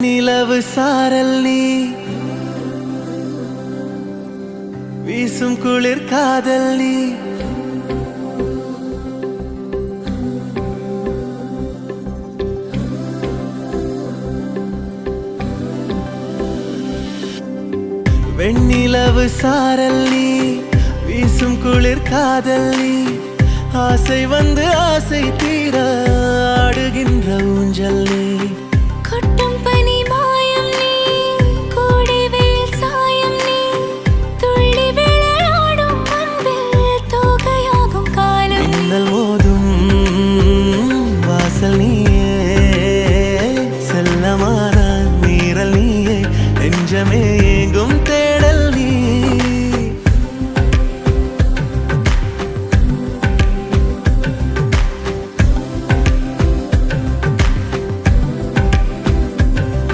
நிலவு சாரல் நீ வீசும் குளிர் காதல் நீ வெண்ணிலவு சாரல் நீ வீசும் குளிர் காதல் நீ ஆசை வந்து ஆசை தீர ஆடுகின்ற ஊஞ்சல் நீ கொட்டும் பனி மாயம் நீ கோடை வெயில் சாயம் நீ துள்ளி விளையாடும் அன்பில் தோகையாகும் காலம் மின்னல் மோதும் வாசல் நீயே செல்லமான மீறல் நீயே நெஞ்சமே